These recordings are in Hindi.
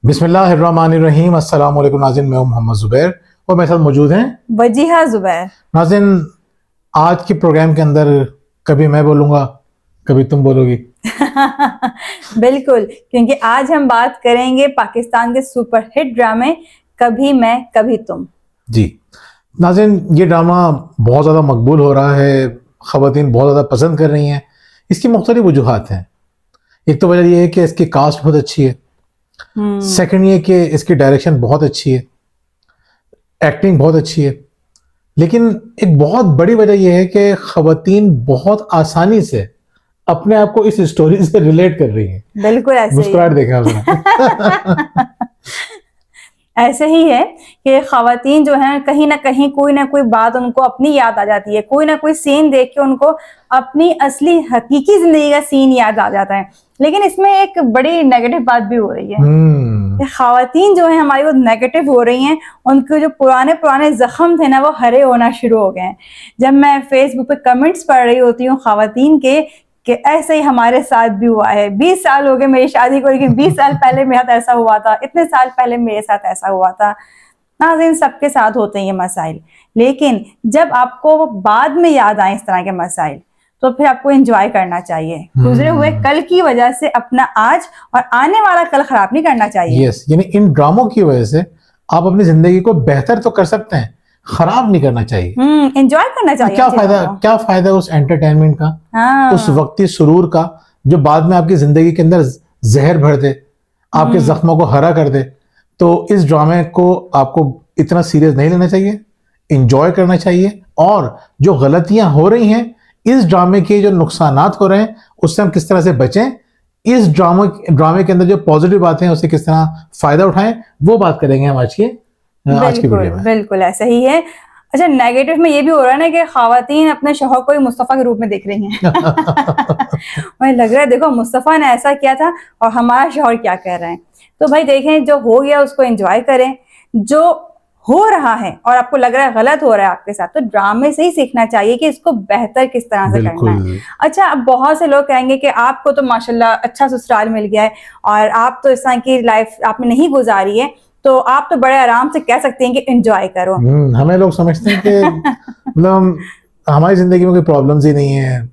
बिस्मिल्लाहिर्रहमानिर्रहीम। अस्सलाम वालेकुम नाज़रीन, मैं हूं मोहम्मद ज़ुबैर और मेरे साथ मौजूद हैं वजीहा ज़ुबैर। नाज़रीन, आज के प्रोग्राम के अंदर कभी मैं बोलूँगा, कभी तुम बोलोगी। बिल्कुल, क्योंकि आज हम बात करेंगे पाकिस्तान के सुपरहिट ड्रामे कभी मैं कभी तुम। जी नाज़रीन, ये ड्रामा बहुत ज़्यादा मकबूल हो रहा है, ख़वातीन बहुत ज़्यादा पसंद कर रही हैं। इसकी मुख्तलिफ वजूहात हैं। एक तो वजह यह है कि इसकी कास्ट बहुत अच्छी है, सेकंड ये कि इसकी डायरेक्शन बहुत अच्छी है, एक्टिंग बहुत अच्छी है, लेकिन एक बहुत बड़ी वजह यह है कि ख़वातीन बहुत आसानी से अपने आप को इस स्टोरी से रिलेट कर रही हैं। बिल्कुल ऐसे मुस्कुराहट देखें आपने। ऐसे ही है कि ख़वातीन जो हैं कहीं ना कहीं कोई ना कोई बात उनको अपनी याद आ जाती है, कोई ना कोई सीन देख के उनको अपनी असली हकीकी जिंदगी का सीन याद आ जाता है। लेकिन इसमें एक बड़ी नेगेटिव बात भी हो रही है कि ख़वातीन जो है हमारी वो नेगेटिव हो रही हैं, उनके जो पुराने पुराने जख्म थे ना वो हरे होना शुरू हो गए हैं। जब मैं फेसबुक पे कमेंट्स पढ़ रही होती हूँ ख़वातीन के कि ऐसे ही हमारे साथ भी हुआ है, 20 साल हो गए मेरी शादी को, लेकिन 20 साल पहले मेरे साथ ऐसा हुआ था, इतने साल पहले मेरे साथ ऐसा हुआ था। नाज़रीन, सबके साथ होते हैं ये मसाइल, लेकिन जब आपको बाद में याद आए इस तरह के मसाइल तो फिर आपको एंजॉय करना चाहिए। गुजरे हुए कल की वजह से अपना आज और आने वाला कल खराब नहीं करना चाहिए। यस, यानी इन ड्रामों की वजह से आप अपनी जिंदगी को बेहतर तो कर सकते हैं, खराब नहीं करना चाहिए, एंजॉय करना चाहिए। क्या फायदा उस एंटरटेनमेंट का, उस वक्ती सुरूर का, जो बाद में आपकी जिंदगी के अंदर जहर भर दे, आपके जख्मों को हरा कर दे। तो इस ड्रामे को आपको इतना सीरियस नहीं लेना चाहिए, एंजॉय करना चाहिए। और जो गलतियां हो रही हैं, इस ड्रामे के जो नुकसानात हो रहे हैं, उससे हम किस तरह से बचें, इस ड्रामे के अंदर जो पॉजिटिव बातें हैं उससे किस तरह फायदा उठाएं, वो बात करेंगे हम आज की वीडियो में। बिल्कुल ऐसा ही है। अच्छा, नेगेटिव में ये भी हो रहा है ना कि ख़वातीन अपने शौहर को ही मुस्तफ़ा के रूप में देख रही हैं। मुझे लग रहा है देखो मुस्तफ़ा ने ऐसा किया था और हमारा शौहर क्या कह रहे हैं। तो भाई देखें, जो हो गया उसको एंजॉय करें। जो हो रहा है और आपको लग रहा है गलत हो रहा है आपके साथ, तो ड्रामे से ही सीखना चाहिए कि इसको बेहतर किस तरह से करना है। अच्छा, अब बहुत से लोग कहेंगे कि आपको तो माशाल्लाह अच्छा ससुराल मिल गया है और आप तो इस तरह की लाइफ आपने नहीं गुजारी है, तो आप तो बड़े आराम से कह सकते हैं कि एंजॉय करो। हमें लोग समझते हैं कि मतलब हमारी जिंदगी में कोई प्रॉब्लम्स ही नहीं है,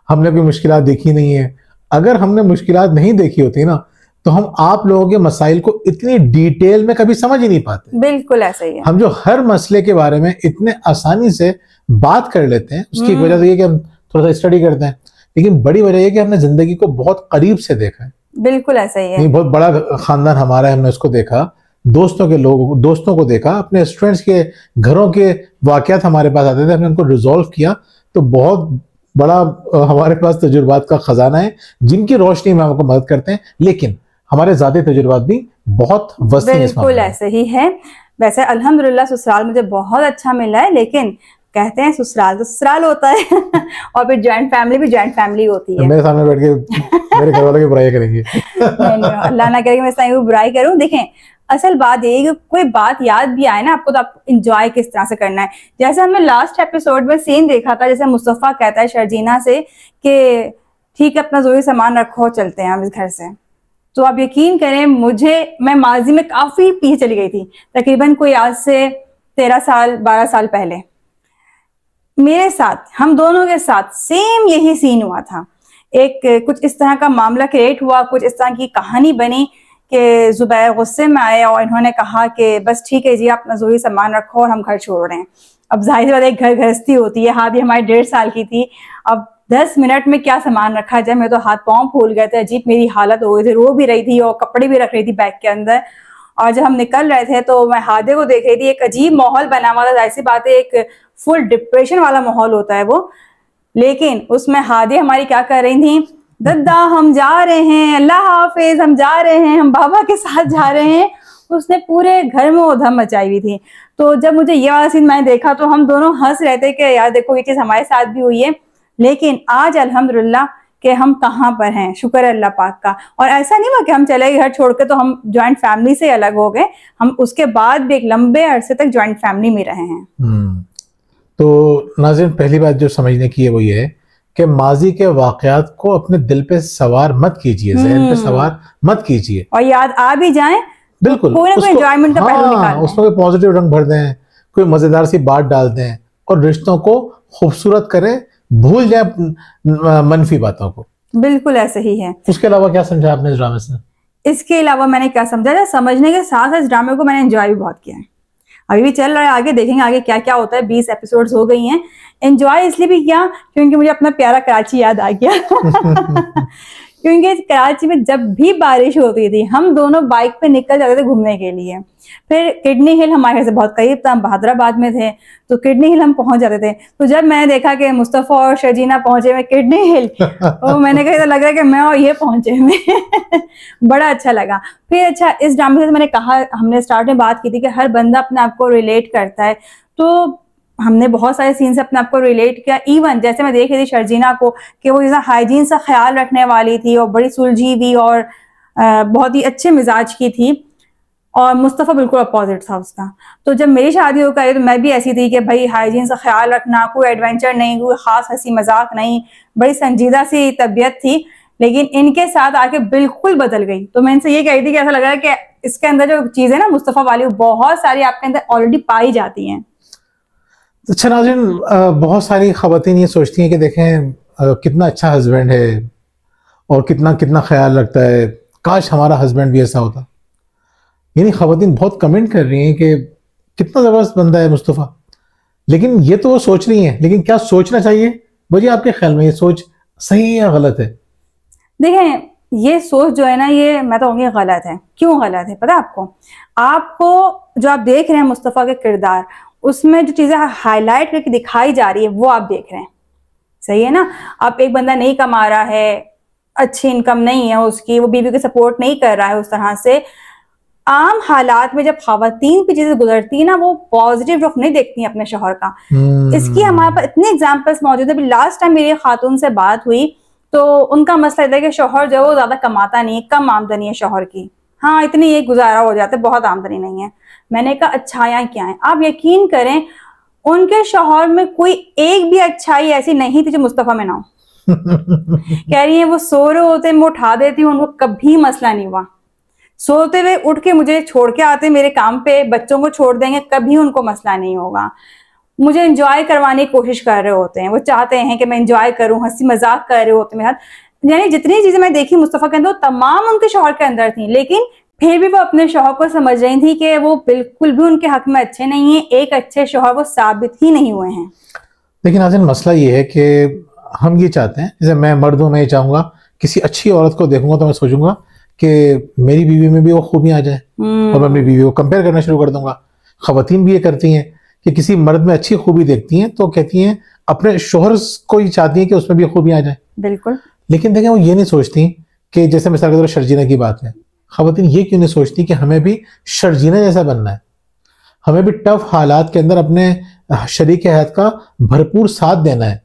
हमने कोई मुश्किलात देखी नहीं है। अगर हमने मुश्किलात नहीं देखी होती ना, तो हम आप लोगों के मसाइल को इतनी डिटेल में कभी समझ ही नहीं पाते। बिल्कुल ऐसा ही है। हम जो हर मसले के बारे में इतने आसानी से बात कर लेते हैं, उसकी एक वजह तो ये कि हम थोड़ा सा स्टडी करते हैं, लेकिन बड़ी वजह ये कि हमने जिंदगी को बहुत करीब से देखा है। बिल्कुल ऐसा ही है। बहुत बड़ा खानदान हमारा है, हमने उसको देखा, दोस्तों को देखा, अपने स्टूडेंट्स के घरों के वाकयात हमारे पास आते थे, हमने उनको रिजॉल्व किया। तो बहुत बड़ा हमारे पास तजुर्बात का खजाना है, जिनकी रोशनी में हमको मदद करते हैं। लेकिन हमारे ज़ाती तजुर्बात भी बहुत वसी हैं। बिल्कुल ऐसे ही है। वैसे अल्हम्दुलिल्लाह ससुराल मुझे बहुत अच्छा मिला है, लेकिन कहते हैं ससुराल तो ससुराल होता है और फिर जॉइंट फैमिली भी जॉइंट फैमिली होती है। मेरे सामने बैठ के मेरे घर वालों की बुराई करेंगे। नहीं, अल्लाह ना करे कि मैं इस तरह बुराई करूं। देखें, असल बात ये है कि कोई बात याद भी आए ना आपको, तो आप इंजॉय किस तरह से करना है। जैसे हमने लास्ट एपिसोड में सीन देखा था, जैसे मुस्तफ़ा कहता है शर्जीना से कि ठीक है अपना ज़रूरी सामान रखो, चलते हैं हम इस घर से। तो आप यकीन करें, मैं माजी में काफी पीछे चली गई थी, तकरीबन कोई आज से 13 साल 12 साल पहले मेरे साथ, हम दोनों के साथ सेम यही सीन हुआ था। एक कुछ इस तरह का मामला क्रिएट हुआ, कुछ इस तरह की कहानी बनी कि जुबैर गुस्से में आए और इन्होंने कहा कि बस ठीक है जी, आप ज़रूरी सामान रखो और हम घर छोड़ रहे हैं। अब जाहिर सी बात है, एक घर गृहस्थी होती है। हादी हमारी 1.5 साल की थी। अब 10 मिनट में क्या सामान रखा जाए, मैं तो हाथ पाँव फूल गए थे, अजीब मेरी हालत हो गई थी, रो भी रही थी और कपड़े भी रख रही थी बैग के अंदर। और जब हम निकल रहे थे तो मैं हादे को देख रही थी, एक अजीब माहौल बना हुआ था। ऐसी बात है, एक फुल डिप्रेशन वाला माहौल होता है वो। लेकिन उसमें हादे हमारी क्या कर रही थी, दद्दा हम जा रहे हैं, अल्लाह हाफिज, हम जा रहे हैं, हम बाबा के साथ जा रहे हैं। उसने पूरे घर में उधम मचाई हुई थी। तो जब मुझे ये वाला सीन मैंने देखा तो हम दोनों हंस रहे थे कि यार देखो ये चीज हमारे साथ भी हुई है। लेकिन आज अल्हम्दुलिल्लाह कि हम कहाँ पर हैं, शुक्र है अल्लाह पाक का। और ऐसा नहीं हुआ कि हम चले गए घर छोड़ के तो हम ज्वाइंट फैमिली से अलग हो गए, हम उसके बाद भी एक लंबे अरसे तक ज्वाइंट फैमिली में रहे हैं। तो नाज़रीन, पहली बात जो समझने की है वो ये है कि माजी के वाकयात को अपने दिल पे सवार मत कीजिए, ज़हन पे सवार मत कीजिए। और याद आ भी जाए बिल्कुल कोई ना कोई एंजॉयमेंट का पहलू निकालना है, उसमें कोई पॉजिटिव रंग भर दें, कोई मजेदार सी बात डाल दें और रिश्तों को खूबसूरत करें, भूल जाए मनफी बातों को। बिल्कुल ऐसे ही है। उसके अलावा क्या समझा आपने इस ड्रामे से? इसके अलावा मैंने क्या समझा, समझने के साथ साथ इस ड्रामे को मैंने एंजॉय भी बहुत किया है। अभी भी चल रहा है, आगे देखेंगे आगे क्या क्या होता है। 20 एपिसोड्स हो गई हैं। एंजॉय इसलिए भी किया क्योंकि मुझे अपना प्यारा कराची याद आ गया क्योंकि कराची में जब भी बारिश होती थी हम दोनों बाइक पे निकल जाते थे घूमने के लिए। फिर किडनी हिल हमारे घर से बहुत करीब था, हम बहादुराबाद में थे, तो किडनी हिल हम पहुंच जाते थे। तो जब मैंने देखा कि मुस्तफा और शर्जीना पहुंचे हुए किडनी हिल, तो मैंने कहा लग रहा है कि मैं और ये पहुंचे हुए बड़ा अच्छा लगा। फिर अच्छा, इस ड्रामे से मैंने कहा, हमने स्टार्ट में बात की थी कि हर बंदा अपने आप को रिलेट करता है, तो हमने बहुत सारे सीन से अपने आप को रिलेट किया। इवन जैसे मैं देख रही थी शर्जीना को कि वो जैसा हाइजीन सा ख्याल रखने वाली थी और बड़ी सुलझी हुई और बहुत ही अच्छे मिजाज की थी, और मुस्तफ़ा बिल्कुल अपोजिट था उसका। तो जब मेरी शादी हो गई तो मैं भी ऐसी थी कि भाई हाइजीन सा ख्याल रखना, कोई एडवेंचर नहीं, कोई खास हंसी मजाक नहीं, बड़ी संजीदा सी तबीयत थी। लेकिन इनके साथ आके बिल्कुल बदल गई। तो मैं इनसे ये कही थी कि ऐसा लग रहा है कि इसके अंदर जो चीजें ना मुस्तफ़ा वाली, बहुत सारी आपके अंदर ऑलरेडी पाई जाती हैं। अच्छा नाज़रीन, बहुत सारी ख़वातीन ये सोचती हैं कि देखें कितना अच्छा हस्बैंड है और कितना कितना ख्याल रखता है, काश हमारा हस्बैंड भी ऐसा होता। यानी ख़वातीन बहुत कमेंट कर रही हैं कि कितना ज़बरदस्त बंदा है मुस्तफ़ा। लेकिन ये तो वो सोच रही हैं, लेकिन क्या सोचना चाहिए मुझे आपके ख्याल में, ये सोच सही है या गलत है? देखें, ये सोच जो है ना, ये मैं तो कहूँगी गलत है। क्यों गलत है पता है आपको? आपको जो आप देख रहे हैं मुस्तफ़ा के किरदार, उसमें जो चीजें हाईलाइट करके दिखाई जा रही है वो आप देख रहे हैं, सही है ना? आप एक बंदा नहीं कमा रहा है, अच्छी इनकम नहीं है उसकी, वो बीवी को सपोर्ट नहीं कर रहा है उस तरह से। आम हालात में जब खवातीन पे चीजें गुजरती है ना, वो पॉजिटिव रुख नहीं देखती हैं अपने शौहर का। इसकी हमारे पास इतने एग्जाम्पल्स मौजूद है। अभी लास्ट टाइम मेरी खातून से बात हुई तो उनका मसला था कि शौहर जो है वो ज्यादा कमाता नहीं है, कम आमदनी है शौहर की, हाँ इतनी एक गुजारा हो जाता है, बहुत आमदनी नहीं है। मैंने कहा अच्छाइयां क्या है? आप यकीन करें उनके शौहर में कोई एक भी अच्छाई ऐसी नहीं थी जो मुस्तफा में ना हो कह रही है वो सो रहे होते मैं उठा देती हूँ, उनको कभी मसला नहीं हुआ। सोते हुए उठ के मुझे छोड़ के आते मेरे काम पे, बच्चों को छोड़ देंगे, कभी उनको मसला नहीं होगा। मुझे एंजॉय करवाने की कोशिश कर रहे होते हैं, वो चाहते हैं कि मैं एंजॉय करूं, हंसी मजाक कर रहे होते मेरे साथ। यानी जितनी चीजें मैं देखी मुस्तफा के अंदर तमाम उनके शौहर के अंदर थी, लेकिन फिर भी वो अपने शौहर को समझ रही थी कि वो बिल्कुल भी उनके हक में अच्छे नहीं है, एक अच्छे शौहर वो साबित ही नहीं हुए हैं। लेकिन नाज़रीन मसला ये है कि हम ये चाहते हैं, जैसे मैं मर्द हूं, मैं ये चाहूंगा किसी अच्छी औरत को देखूंगा तो मैं सोचूंगा कि मेरी बीवी में भी वो खूबियां आ जाए और मैं अपनी बीवी को कंपेयर करना शुरू कर दूंगा। खवातीन भी ये करती हैं कि किसी मर्द में अच्छी खूबी देखती हैं तो कहती हैं अपने शौहर को ही चाहती हैं कि उसमें भी खूबियां आ जाए। बिल्कुल। लेकिन देखें वो ये नहीं सोचती कि जैसे मिसाल के तौर पर शर्जीना की बात है, खवातीन ये क्यों नहीं सोचती कि हमें भी शर्जीना जैसा बनना है, हमें भी टफ हालात के अंदर अपने शरीक हयात का भरपूर साथ देना है,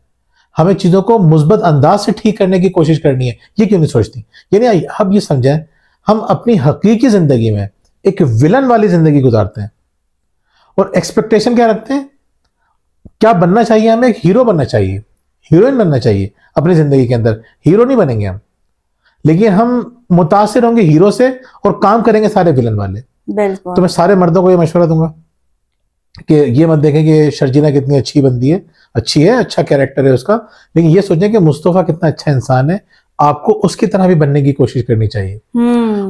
हमें चीजों को मुस्बत अंदाज से ठीक करने की कोशिश करनी है। ये क्यों नहीं सोचती? यानी अब ये समझें, हम अपनी हकीकी जिंदगी में एक विलन वाली जिंदगी गुजारते हैं और एक्सपेक्टेशन क्या रखते हैं, क्या बनना चाहिए हमें? एक हीरो बनना चाहिए, हीरोइन बनना चाहिए अपनी जिंदगी के अंदर। हीरो नहीं बनेंगे हम, लेकिन हम मुतासिर होंगे हीरो से और काम करेंगे सारे विलन वाले। बिल्कुल। तो मैं सारे मर्दों को ये मशवरा दूंगा कि ये मत देखें कि शर्जीना कितनी अच्छी बंदी है, अच्छी है, अच्छा कैरेक्टर है उसका, लेकिन ये सोचें कि मुस्तफा कितना अच्छा इंसान है, आपको उसकी तरह भी बनने की कोशिश करनी चाहिए।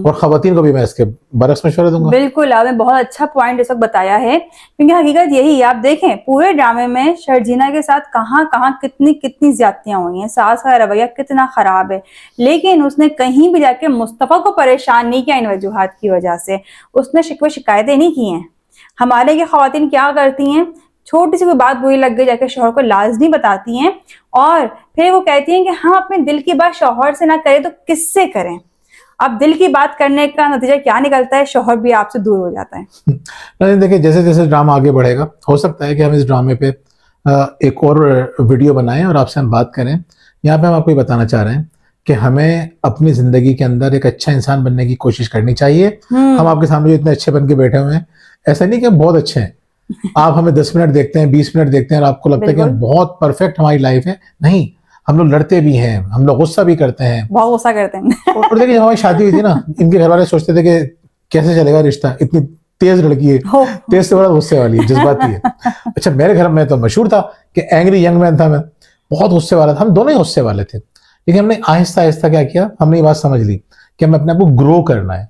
और खवातीन को भी मैं इसके बरक्स मशवरा दूंगा। बिल्कुल, आपने बहुत अच्छा पॉइंट इस वक्त बताया है, क्योंकि हकीकत यही है। आप देखें पूरे ड्रामे में शर्जीना के साथ कहाँ कहाँ कितनी कितनी ज्यादतियां हुई हैं, सास का रवैया कितना खराब है, लेकिन उसने कहीं भी जाके मुस्तफा को परेशान नहीं किया इन वजूहात की वजह से। उसने शिकवे शिकायतें नहीं की हैं। हमारे ये खवातीन क्या करती हैं, छोटी सी कोई बात बुरी लग गई जाके शौहर को लाजमी बताती हैं और फिर वो कहती हैं कि हम अपने दिल की बात शौहर से ना करें तो किससे करें। अब दिल की बात करने का नतीजा क्या निकलता है, शौहर भी आपसे दूर हो जाता है। देखिए जैसे जैसे ड्रामा आगे बढ़ेगा हो सकता है कि हम इस ड्रामे पे एक और वीडियो बनाएं और आपसे हम बात करें। यहाँ पे हम आपको ये बताना चाह रहे हैं कि हमें अपनी जिंदगी के अंदर एक अच्छा इंसान बनने की कोशिश करनी चाहिए। हम आपके सामने जो इतने अच्छे बन के बैठे हुए हैं, ऐसा नहीं कि हम बहुत अच्छे हैं, आप हमें 10 मिनट देखते हैं, 20 मिनट देखते हैं और आपको लगता है कि हम बहुत परफेक्ट हमारी लाइफ है। नहीं, हम लोग लड़ते भी हैं, हम लोग गुस्सा भी करते हैं, बहुत गुस्सा करते हैं। और देखिए हमारी शादी हुई थी ना, इनके घर वाले सोचते थे कि कैसे चलेगा रिश्ता, इतनी तेज लड़की है, तेज से बड़ा गुस्से वाली है, जज्बाती है। अच्छा, मेरे घर में तो मशहूर था कि एंग्री यंग मैन था मैं, बहुत गुस्से वाला था, हम दोनों ही गुस्से वाले थे। लेकिन हमने आहिस्ता आहिस्ता क्या किया, हमने ये बात समझ ली कि हमें अपने आप को ग्रो करना है,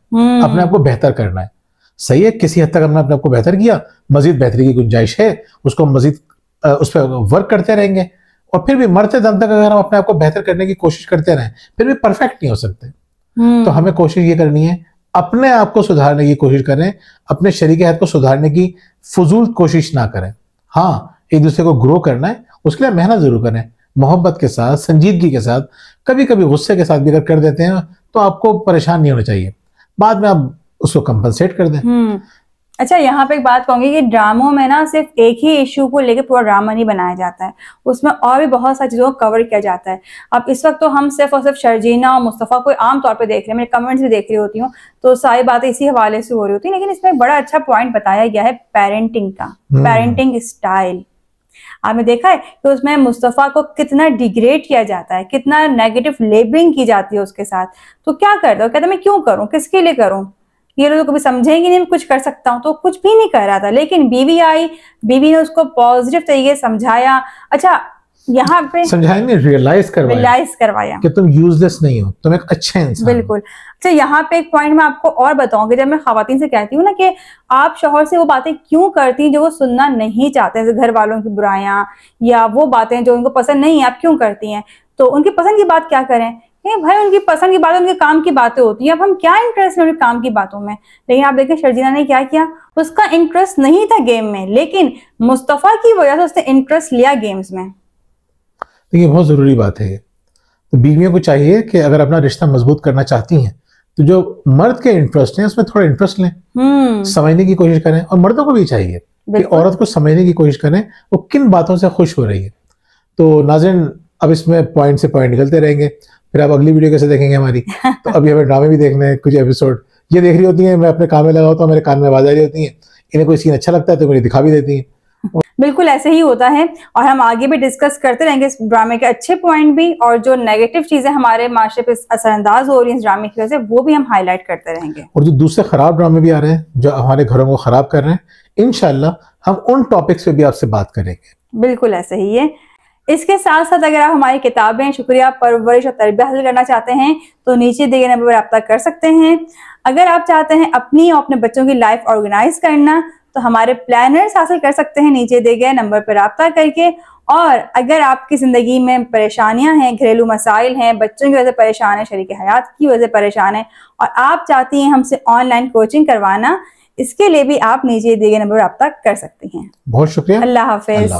अपने आप को बेहतर करना है। सही है, किसी हद तक हमने अपने आप को बेहतर किया, मजीद बेहतरी की गुंजाइश है, उसको मजीद उस पर वर्क करते रहेंगे। और फिर भी मरते दम तक अगर हम अपने आप को बेहतर करने की कोशिश करते रहें, फिर भी परफेक्ट नहीं हो सकते। तो हमें कोशिश ये करनी है, अपने आप को सुधारने की कोशिश करें, अपने शरीके हयात को सुधारने की फजूल कोशिश ना करें। हाँ, एक दूसरे को ग्रो करना है, उसके लिए मेहनत जरूर करें, मोहब्बत के साथ, संजीदगी के साथ। कभी कभी गुस्से के साथ भी अगर कर देते हैं तो आपको परेशान नहीं होना चाहिए, बाद में आप उसको कंपनसेट कर दें। अच्छा, यहाँ पे एक बात कहूंगी कि ड्रामों में ना सिर्फ एक ही इशू को लेकर पूरा ड्रामा नहीं बनाया जाता है, उसमें और भी बहुत सारी चीजों को कवर किया जाता है। अब इस वक्त तो हम सिर्फ और सिर्फ शर्जीना और मुस्तफ़ा को आम तौर पे देख रहे हैं, मेरे कमेंट्स भी देख रही होती हूँ, तो सारी बातें इसी हवाले से हो रही होती है। लेकिन इसमें एक बड़ा अच्छा पॉइंट बताया गया है पेरेंटिंग का, पेरेंटिंग स्टाइल। आपने देखा है कि उसमें मुस्तफ़ा को कितना डिग्रेड किया जाता है, कितना नेगेटिव लेबलिंग की जाती है उसके साथ। तो क्या करता है, कहता मैं क्यों करूं, किसके लिए करूं, ये लोग कभी समझेंगे नहीं मैं कुछ कर सकता हूं। तो कुछ भी नहीं कर रहा था, लेकिन बीवी आई, बीवी ने उसको पॉजिटिव तरीके से समझाया। अच्छा, यहाँ पे समझाया नहीं, रियलाइज करवाया कि तुम यूजलेस नहीं हो, तुम एक अच्छे इंसान। बिल्कुल। अच्छा, यहाँ पे एक पॉइंट मैं आपको और बताऊंगी, जब मैं खवातीन से कहती हूँ ना कि आप शौहर से वो बातें क्यों करती हैं जो वो सुनना नहीं चाहते, जैसे घर वालों की बुराइयां या वो बातें जो उनको पसंद नहीं है, आप क्यों करती हैं, तो उनकी पसंद की बात क्या करें। भाई, उनकी पसंद की बात उनके काम की बातें होती है, अब हम क्या इंटरेस्ट है उनके काम की बातों में। लेकिन आप देखें शर्जीना ने क्या किया, उसका इंटरेस्ट नहीं था गेम में, लेकिन मुस्तफ़ा की वजह से उसने इंटरेस्ट लिया गेम्स में। देखिए, बहुत जरूरी बात है ये। तो बीवियों को चाहिए कि अगर अपना रिश्ता मजबूत करना चाहती हैं तो जो मर्द के इंटरेस्ट हैं उसमें थोड़ा इंटरेस्ट लें, समझने की कोशिश करें। और मर्दों को भी चाहिए कि औरत को समझने की कोशिश करें वो किन बातों से खुश हो रही है। तो नाज़रीन, अब इसमें पॉइंट से पॉइंट निकलते रहेंगे, फिर आप अगली वीडियो कैसे देखेंगे हमारी। तो अभी हमें ड्रामे भी देखने हैं, कुछ एपिसोड ये देख रही होती हैं, मैं अपने काम में लगा होता हूँ, मेरे कान में आवाज आ रही होती है, इन्हें कोई सीन अच्छा लगता है तो मुझे दिखा भी देती हैं। बिल्कुल ऐसे ही होता है, और हम आगे भी डिस्कस करते रहेंगे इस ड्रामे के अच्छे पॉइंट भी, और जो नेगेटिव चीजें हमारे माशरे पे असरअंदाज हो रही हैं इस ड्रामे की वजह से, वो भी हम हाईलाइट करते रहेंगे। और जो दूसरे खराब ड्रामे भी आ रहे हैं जो हमारे घरों को खराब कर रहे हैं, इंशाल्लाह हम उन टॉपिक्स पे भी आपसे बात करेंगे। बिल्कुल ऐसे ही है। इसके साथ साथ अगर आप हमारी किताबें शुक्रिया, परवरिश और तरबियत हासिल करना चाहते हैं तो नीचे दिए गए नंबर पर रब्ता कर सकते हैं। अगर आप चाहते हैं अपनी और अपने बच्चों की लाइफ ऑर्गेनाइज करना तो हमारे प्लानर्स हासिल कर सकते हैं नीचे दिए गए नंबर पर रब्ता करके। और अगर आपकी जिंदगी में परेशानियां हैं, घरेलू मसाइल हैं, बच्चों की वजह से परेशान है, शरीके हयात की वजह से परेशान है, और आप चाहती हैं हमसे ऑनलाइन कोचिंग करवाना, इसके लिए भी आप नीचे दिए गए नंबर पर रब्ता कर सकती हैं। बहुत शुक्रिया। अल्लाह हाफिज।